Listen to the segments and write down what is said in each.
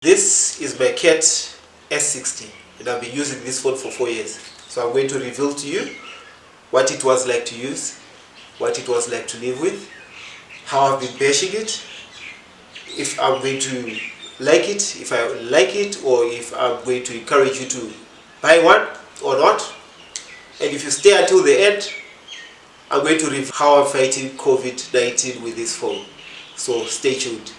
This is my Cat S60 and I've been using this phone for 4 years. So I'm going to reveal to you what it was like to use, what it was like to live with, how I've been bashing it, if I'm going to like it, if I like it, or if I'm going to encourage you to buy one or not. And if you stay until the end, I'm going to reveal how I'm fighting COVID-19 with this phone. So stay tuned.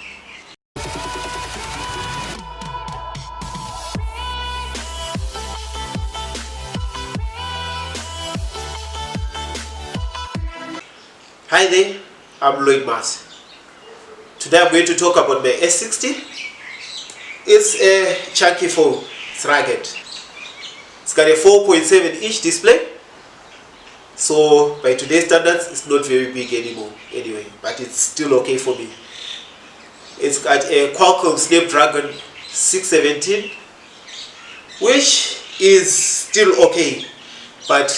Hi there, I'm MAFS. Today I'm going to talk about my S60. It's a chunky phone, it's rugged. It's got a 4.7-inch display. So by today's standards, it's not very big anymore anyway, but it's still okay for me. It's got a Qualcomm Snapdragon 617, which is still okay, but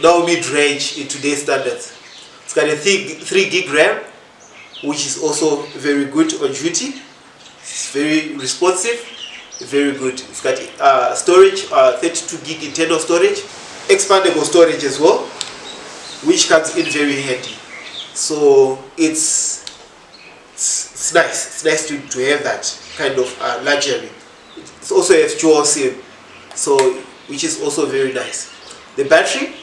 now mid-range in today's standards. It's got a 3 gig RAM, which is also very good on duty. It's very responsive, very good. It's got storage, 32 gig internal storage, expandable storage as well, which comes in very handy. So it's nice. It's nice to have that kind of luxury. It's also a dual SIM, so which is also very nice. The battery,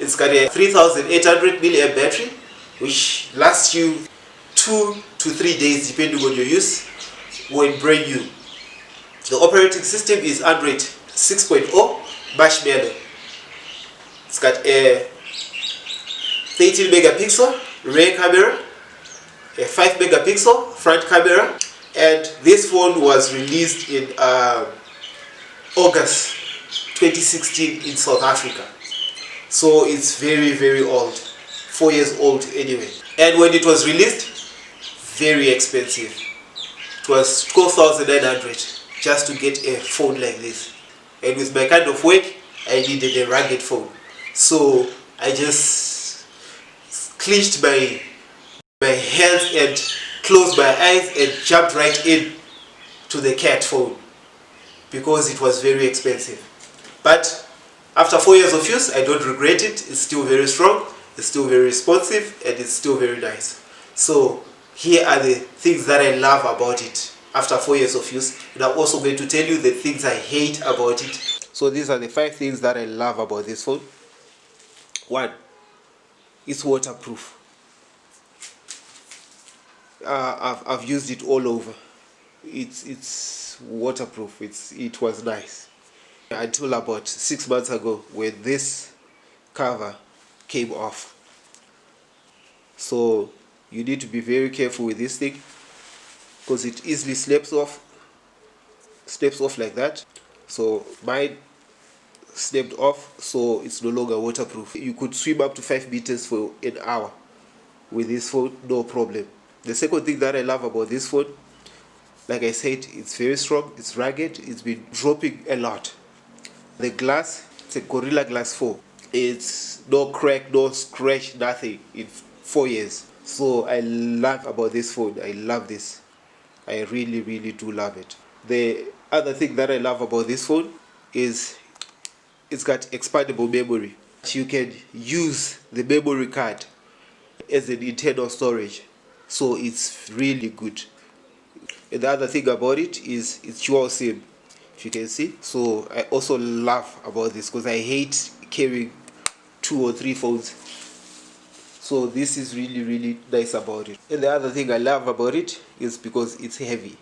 it's got a 3800 mAh battery, which lasts you 2 to 3 days depending on your use when brand new. The operating system is Android 6.0 Marshmallow. It's got a 13 megapixel rear camera, a 5 megapixel front camera, and this phone was released in August 2016 in South Africa. So it's very old, 4 years old anyway. And when it was released, very expensive. It was 12,900 just to get a phone like this. And with my kind of work, I needed a rugged phone. So I just clenched my hands and closed my eyes and jumped right in to the Cat phone because it was very expensive. But after 4 years of use, I don't regret it. It's still very strong, it's still very responsive, and it's still very nice. So here are the things that I love about it after 4 years of use, and I'm also going to tell you the things I hate about it. So these are the 5 things that I love about this phone. 1, it's waterproof. I've used it all over. It's waterproof. It was nice until about 6 months ago when this cover came off. So you need to be very careful with this thing because it easily slips off like that. So mine slipped off, so it's no longer waterproof. You could swim up to 5 meters for an hour with this phone, no problem. The second thing that I love about this phone, like I said, it's very strong, it's rugged, it's been dropping a lot. The glass, it's a Gorilla Glass 4. It's no crack, no scratch, nothing in 4 years. So I love about this phone. I love this. I really do love it. The other thing that I love about this phone is it's got expandable memory. You can use the memory card as an internal storage. So it's really good. And the other thing about it is it's dual SIM, if you can see. So I also love about this because I hate carrying 2 or 3 phones. So this is really nice about it. And the other thing I love about it is because it's heavy.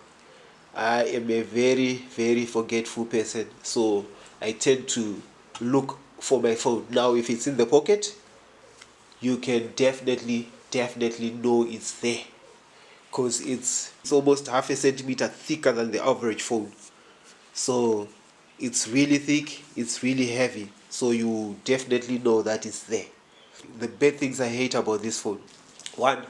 I am a very forgetful person, so I tend to look for my phone. Now if it's in the pocket, you can definitely know it's there because it's almost half a centimeter thicker than the average phone. So it's really thick, it's really heavy, so you definitely know that it's there. The bad things I hate about this phone: 1,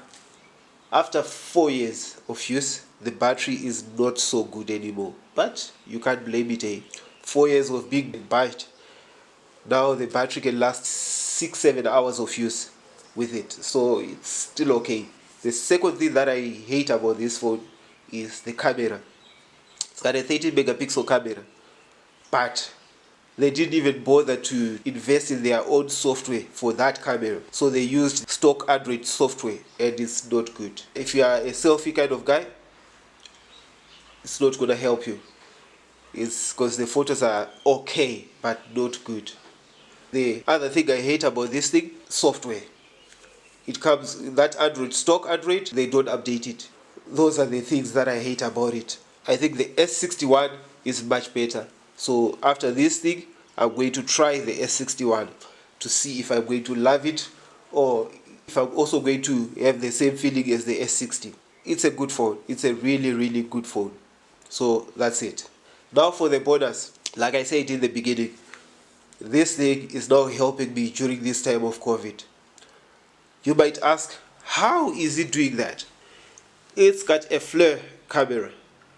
after 4 years of use, the battery is not so good anymore, but you can't blame it. 4 years of being bad, now the battery can last 6-7 hours of use with it, so it's still okay. The second thing that I hate about this phone is the camera. It's got a 13 megapixel camera, but they didn't even bother to invest in their own software for that camera. So they used stock Android software, and it's not good. If you are a selfie kind of guy, it's not gonna help you. It's because the photos are okay, but not good. The other thing I hate about this thing, software. It comes, that Android, stock Android, they don't update it. Those are the things that I hate about it. I think the S61 is much better. So after this thing, I'm going to try the S61 to see if I'm going to love it, or if I'm also going to have the same feeling as the S60. It's a good phone. It's a really, really good phone. So that's it. Now for the bonus, like I said in the beginning, this thing is now helping me during this time of COVID. You might ask, how is it doing that? It's got a flare camera.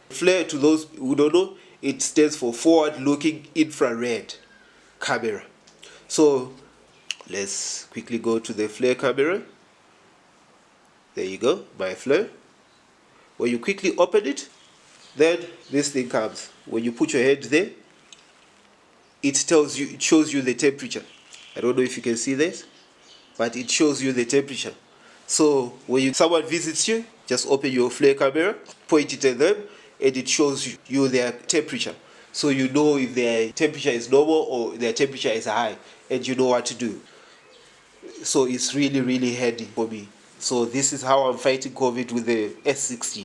Flare, to those who don't know, it stands for forward-looking infrared camera. So let's quickly go to the flare camera. There you go, my flare. When you quickly open it, then this thing comes. When you put your hand there, it shows you the temperature. I don't know if you can see this, but it shows you the temperature. So when someone visits you, just open your flare camera, point it at them, and it shows you their temperature. So you know if their temperature is normal or their temperature is high, and you know what to do. So it's really, really handy for me. So this is how I'm fighting COVID with the S60.